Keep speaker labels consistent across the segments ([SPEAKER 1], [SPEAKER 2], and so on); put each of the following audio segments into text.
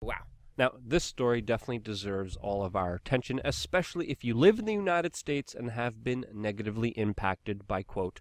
[SPEAKER 1] Wow. Now, this story definitely deserves all of our attention, especially if you live in the United States and have been negatively impacted by, quote,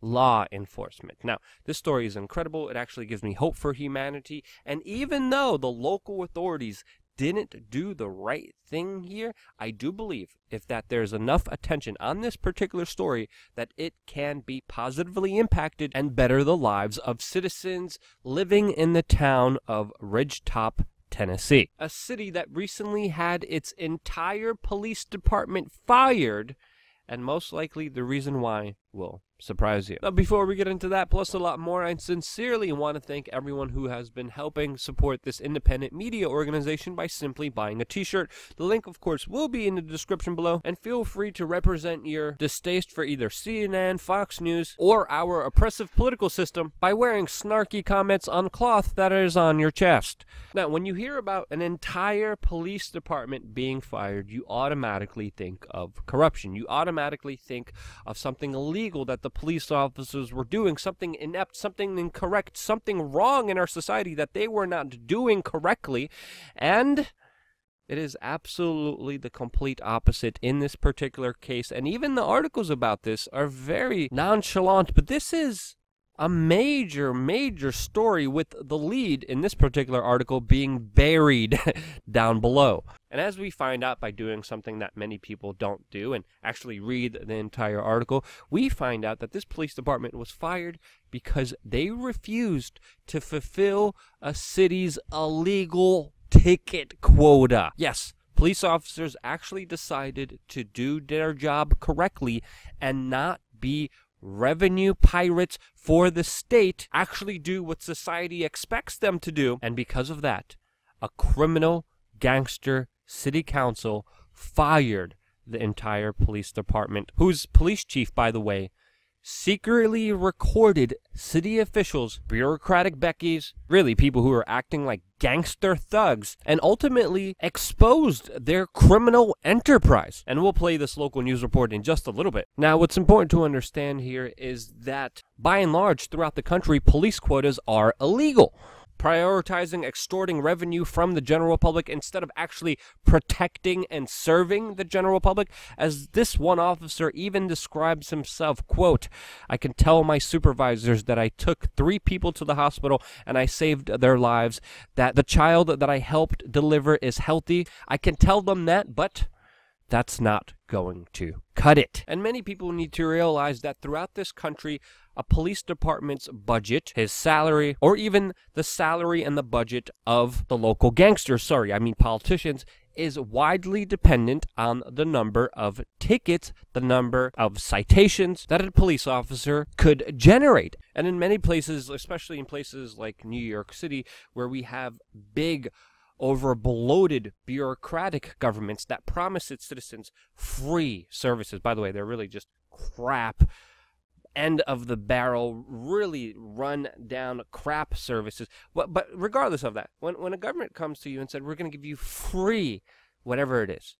[SPEAKER 1] law enforcement. Now, this story is incredible. It actually gives me hope for humanity. And even though the local authorities didn't do the right thing here, I do believe that there's enough attention on this particular story that it can be positively impacted and better the lives of citizens living in the town of Ridgetop, Tennessee, a city that recently had its entire police department fired, and most likely the reason why will surprise you. Now, before we get into that, plus a lot more, I sincerely want to thank everyone who has been helping support this independent media organization by simply buying a t-shirt. The link, of course, will be in the description below, and feel free to represent your distaste for either CNN, Fox News, or our oppressive political system by wearing snarky comments on cloth that is on your chest. Now, when you hear about an entire police department being fired, you automatically think of corruption. You automatically think of something illegal that the police officers were doing, something inept, something incorrect, something wrong in our society that they were not doing correctly. And it is absolutely the complete opposite in this particular case. And even the articles about this are very nonchalant, but this is a major story, with the lead in this particular article being buried down below. And as we find out by doing something that many people don't do and actually read the entire article, we find out that this police department was fired because they refused to fulfill a city's illegal ticket quota. Yes, police officers actually decided to do their job correctly and not be revenue pirates for the state, actually do what society expects them to do. And because of that, a criminal gangster city council fired the entire police department, whose police chief, by the way, secretly recorded city officials, bureaucratic Beckies, really people who are acting like gangster thugs, and ultimately exposed their criminal enterprise. And we'll play this local news report in just a little bit. Now, what's important to understand here is that, by and large, throughout the country, police quotas are illegal, prioritizing extorting revenue from the general public instead of actually protecting and serving the general public. As this one officer even describes himself, quote, "I can tell my supervisors that I took 3 people to the hospital and I saved their lives, that the child that I helped deliver is healthy. I can tell them that, but that's not going to cut it." And many people need to realize that throughout this country, a police department's budget, his salary, or even the salary and the budget of the local gangsters, politicians, is widely dependent on the number of tickets, the number of citations that a police officer could generate. And in many places, especially in places like New York City, where we have big, over-bloated bureaucratic governments that promise its citizens free services. By the way, they're really just crap, end-of-the-barrel, really run-down crap services. But regardless of that, when a government comes to you and said, we're going to give you free whatever it is,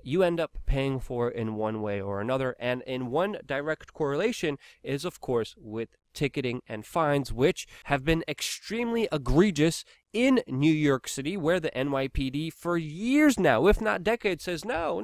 [SPEAKER 1] you end up paying for it in one way or another. And in one direct correlation is, of course, with ticketing and fines, which have been extremely egregious in New York City, where the NYPD for years now, if not decades, says no,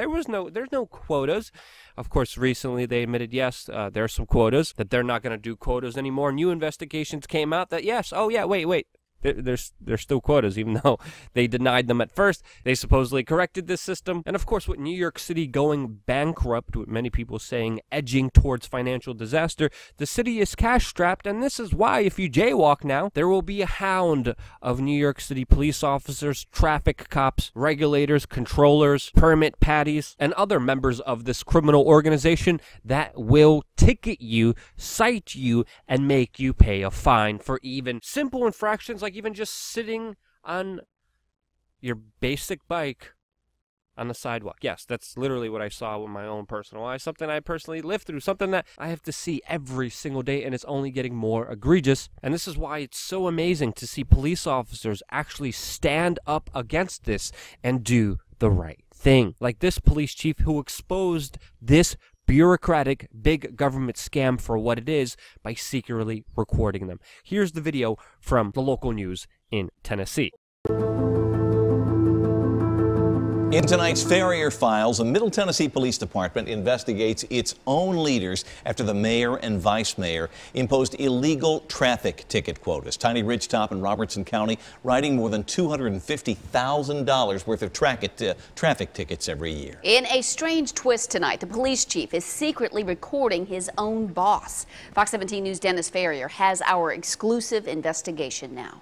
[SPEAKER 1] there's no quotas. Of course, recently they admitted, yes, there are some quotas, that they're not going to do quotas anymore. New investigations came out that, yes, wait. There's still quotas, even though they denied them at first. They supposedly corrected this system. And of course, with New York City going bankrupt, with many people saying edging towards financial disaster, the city is cash-strapped. And this is why, if you jaywalk now, there will be a hound of New York City police officers, traffic cops, regulators, controllers, permit patties, and other members of this criminal organization that will ticket you, cite you, and make you pay a fine for even simple infractions like even just sitting on your basic bike on the sidewalk. Yes, that's literally what I saw with my own personal eyes, something I personally lived through, something that I have to see every single day, and it's only getting more egregious. And this is why it's so amazing to see police officers actually stand up against this and do the right thing. Like this police chief who exposed this bureaucratic big government scam for what it is by secretly recording them. Here's the video from the local news in Tennessee.
[SPEAKER 2] In tonight's Farrier Files, the Middle Tennessee Police Department investigates its own leaders after the mayor and vice mayor imposed illegal traffic ticket quotas. Tiny Ridgetop and Robertson County writing more than $250,000 worth of traffic tickets every year.
[SPEAKER 3] In a strange twist tonight, the police chief is secretly recording his own boss. Fox 17 News' Dennis Farrier has our exclusive investigation now.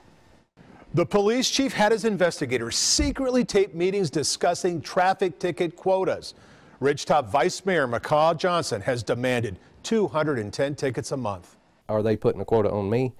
[SPEAKER 4] The police chief had his investigators secretly tape meetings discussing traffic ticket quotas. Ridgetop Vice Mayor McCaw Johnson has demanded 210 tickets a month.
[SPEAKER 5] Are they putting a quota on me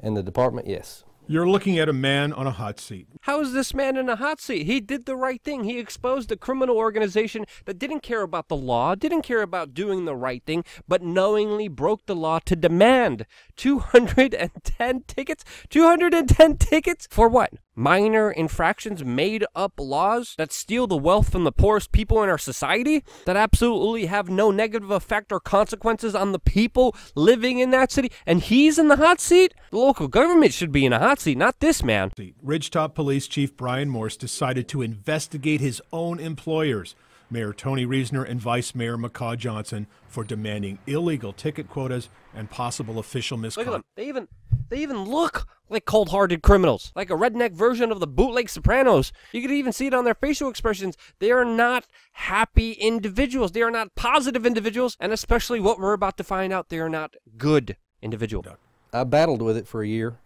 [SPEAKER 5] and the department? Yes.
[SPEAKER 4] You're looking at a man on a hot seat.
[SPEAKER 1] How is this man in a hot seat? He did the right thing. He exposed a criminal organization that didn't care about the law, didn't care about doing the right thing, but knowingly broke the law to demand 210 tickets? 210 tickets? For what? Minor infractions, made up laws that steal the wealth from the poorest people in our society, that absolutely have no negative effect or consequences on the people living in that city, and he's in the hot seat? The local government should be in a hot seat, not this man.
[SPEAKER 4] Ridgetop Police Chief Brian Morse decided to investigate his own employers, Mayor Tony Reisner and Vice Mayor McCaw Johnson, for demanding illegal ticket quotas and possible official misconduct.
[SPEAKER 1] Look at them. They even look like cold-hearted criminals, like a redneck version of the bootleg Sopranos. You could even see it on their facial expressions. They are not happy individuals. They are not positive individuals, and especially what we're about to find out, they are not good individuals.
[SPEAKER 5] I battled with it for a year,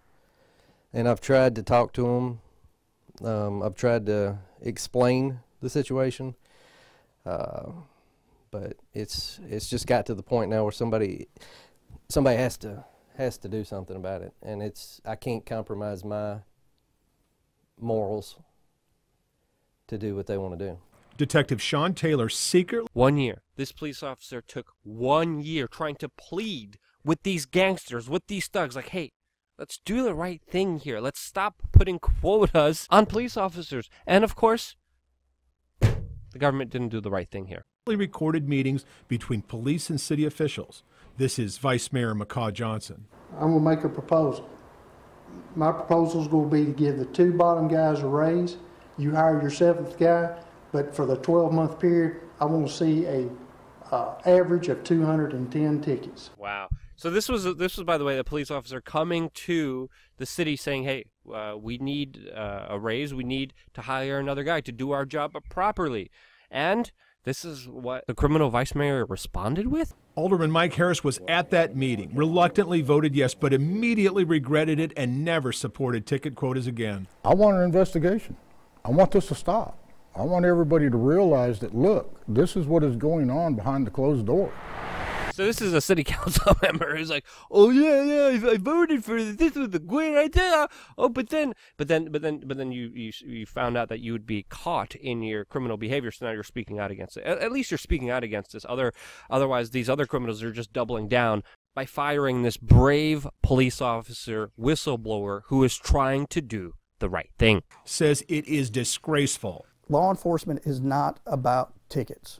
[SPEAKER 5] and I've tried to talk to them. I've tried to explain the situation, but it's just got to the point now where somebody has to do something about it, and I can't compromise my morals to do what they want to do.
[SPEAKER 4] Detective Sean Taylor secretly...
[SPEAKER 1] 1 year. This police officer took 1 year trying to plead with these gangsters, with these thugs, like, hey, let's do the right thing here. Let's stop putting quotas on police officers. And of course, the government didn't do the right thing here.
[SPEAKER 4] Recorded meetings between police and city officials. This is Vice Mayor McCaw Johnson.
[SPEAKER 6] I'm going to make a proposal. My proposal is going to be to give the two bottom guys a raise. You hire your seventh guy, but for the 12-month period, I want to see a average of 210 tickets.
[SPEAKER 1] Wow. So this was by the way, the police officer coming to the city saying, hey, we need a raise. We need to hire another guy to do our job properly. And this is what the criminal vice mayor responded with?
[SPEAKER 4] Alderman Mike Harris was at that meeting, reluctantly voted yes, but immediately regretted it and never supported ticket quotas again.
[SPEAKER 7] I want an investigation. I want this to stop. I want everybody to realize that, look, this is what is going on behind the closed door.
[SPEAKER 1] So this is a city council member who's like, oh yeah, I voted for this. This was a great idea. Oh, but then you found out that you would be caught in your criminal behavior. So now you're speaking out against it. At least you're speaking out against this. Otherwise, these other criminals are just doubling down by firing this brave police officer, whistleblower, who is trying to do the right thing.
[SPEAKER 4] Says it is disgraceful.
[SPEAKER 8] Law enforcement is not about tickets.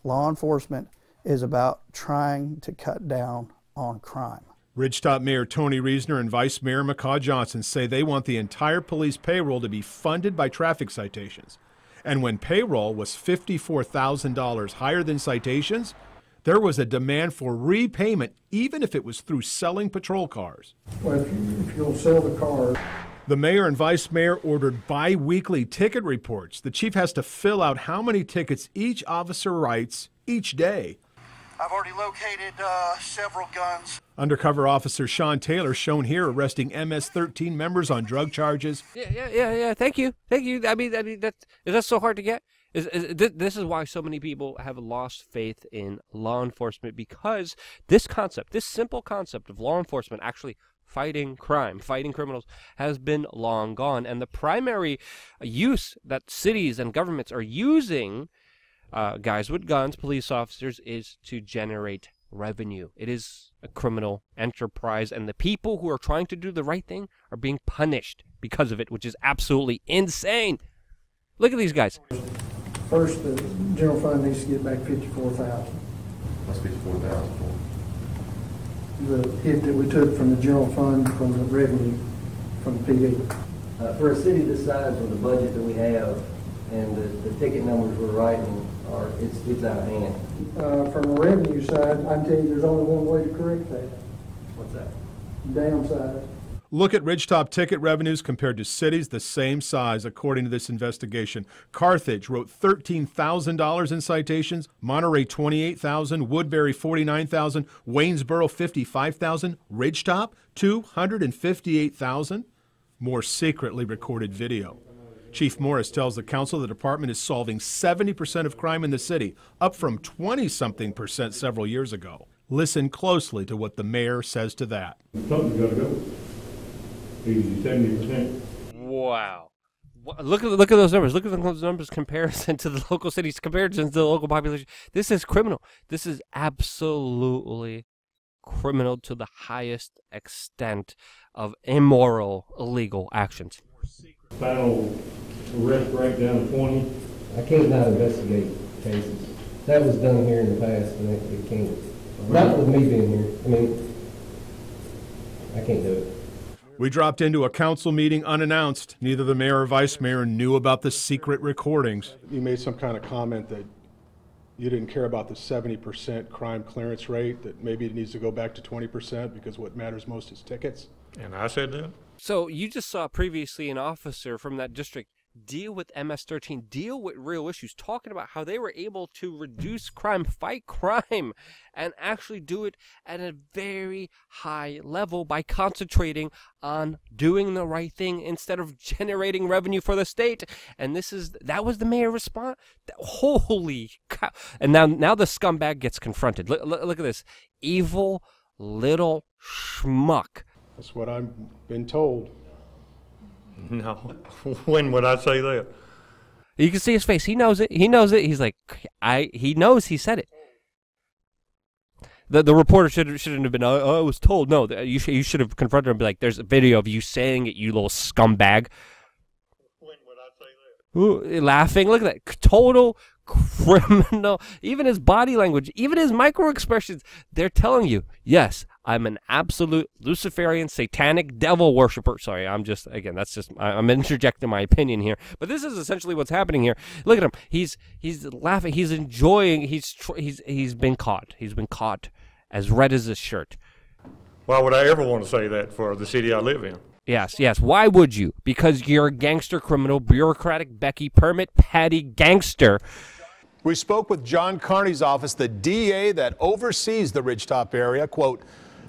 [SPEAKER 8] Law enforcement is about trying to cut down on crime.
[SPEAKER 4] Ridgetop Mayor Tony Reisner and Vice Mayor McCaw Johnson say they want the entire police payroll to be funded by traffic citations. And when payroll was $54,000 higher than citations, there was a demand for repayment, even if it was through selling patrol cars.
[SPEAKER 6] Well, if you'll sell the cars.
[SPEAKER 4] The mayor and vice mayor ordered bi-weekly ticket reports. The chief has to fill out how many tickets each officer writes each day.
[SPEAKER 9] I've already located several guns.
[SPEAKER 4] Undercover officer Sean Taylor, shown here, arresting MS-13 members on drug charges.
[SPEAKER 1] Yeah. Thank you. I mean, is that so hard to get? This is why so many people have lost faith in law enforcement, because this simple concept of law enforcement actually fighting crime, fighting criminals, has been long gone. And the primary use that cities and governments are using guys with guns, police officers, is to generate revenue. It is a criminal enterprise, and the people who are trying to do the right thing are being punished because of it, which is absolutely insane. Look at these guys.
[SPEAKER 6] First, the general fund needs to get back $54,000.
[SPEAKER 10] That's $54,000 for?
[SPEAKER 6] The hit that we took from the general fund from the revenue from the PD.
[SPEAKER 11] For a city this size with the budget that we have,
[SPEAKER 5] and the ticket numbers we're writing it's out of hand.
[SPEAKER 6] From a revenue side, I can tell you there's only one way to correct that.
[SPEAKER 5] What's that?
[SPEAKER 6] Downside.
[SPEAKER 4] Look at Ridgetop ticket revenues compared to cities the same size, according to this investigation. Carthage wrote $13,000 in citations, Monterey $28,000, Woodbury $49,000, Waynesboro $55,000, Ridgetop $258,000. More secretly recorded video. Chief Morris tells the council the department is solving 70% of crime in the city, up from 20-something% several years ago. Listen closely to what the mayor says to that.
[SPEAKER 10] Something's got to go. Easy 70%.
[SPEAKER 1] Wow. Look at those numbers. Look at those numbers comparison to the local cities, comparison to the local population. This is criminal. This is absolutely criminal to the highest extent of immoral, illegal actions.
[SPEAKER 10] Final arrest rate down to 20.
[SPEAKER 5] I can't not investigate cases. That was done here in the past, and it can't. Not with me being here. I mean, I can't do it.
[SPEAKER 4] We dropped into a council meeting unannounced. Neither the mayor or vice mayor knew about the secret recordings.
[SPEAKER 11] You made some kind of comment that you didn't care about the 70% crime clearance rate, that maybe it needs to go back to 20% because what matters most is tickets.
[SPEAKER 10] And I said that?
[SPEAKER 1] So you just saw previously an officer from that district deal with MS-13, deal with real issues, talking about how they were able to reduce crime, fight crime, and actually do it at a very high level by concentrating on doing the right thing instead of generating revenue for the state. And that was the mayor's response. Holy cow. And now the scumbag gets confronted. Look at this. Evil little schmuck.
[SPEAKER 11] That's what I've been told.
[SPEAKER 10] No. When would I say that?
[SPEAKER 1] You can see his face. He knows it. He knows it. He's like, he knows he said it. The reporter shouldn't have been, I was told. No, you should have confronted him and be like, there's a video of you saying it, you little scumbag.
[SPEAKER 10] When would I say that?
[SPEAKER 1] Ooh, laughing. Look at that. Total criminal. Even his body language, even his micro expressions, they're telling you, yes, I'm an absolute Luciferian, satanic devil worshiper. Sorry, I'm interjecting my opinion here. But this is essentially what's happening here. Look at him. He's laughing. He's enjoying. He's been caught. He's been caught as red as his shirt.
[SPEAKER 10] Why would I ever want to say that for the city I live in?
[SPEAKER 1] Yes. Why would you? Because you're a gangster, criminal, bureaucratic, Becky, permit, patty gangster.
[SPEAKER 4] We spoke with John Carney's office, the DA that oversees the Ridgetop area. Quote,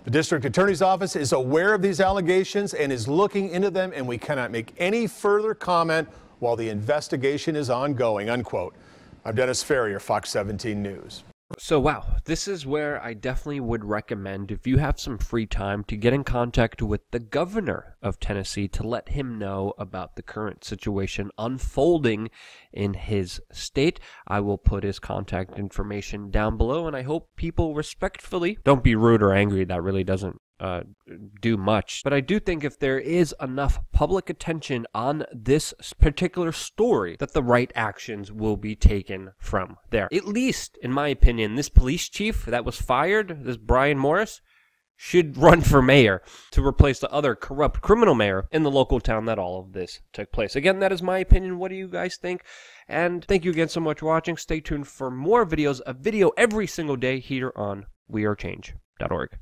[SPEAKER 4] the district attorney's office is aware of these allegations and is looking into them, and we cannot make any further comment while the investigation is ongoing, unquote. I'm Dennis Ferrier, Fox 17 News.
[SPEAKER 1] So, wow, this is where I definitely would recommend, if you have some free time, to get in contact with the governor of Tennessee to let him know about the current situation unfolding in his state. I will put his contact information down below, and I hope people respectfully, don't be rude or angry, that really doesn't do much. But I do think if there is enough public attention on this particular story, that the right actions will be taken from there. At least, in my opinion, this police chief that was fired, this Brian Morris, should run for mayor to replace the other corrupt criminal mayor in the local town that all of this took place. Again, that is my opinion. What do you guys think? And thank you again so much for watching. Stay tuned for more videos, a video every single day here on WeAreChange.org.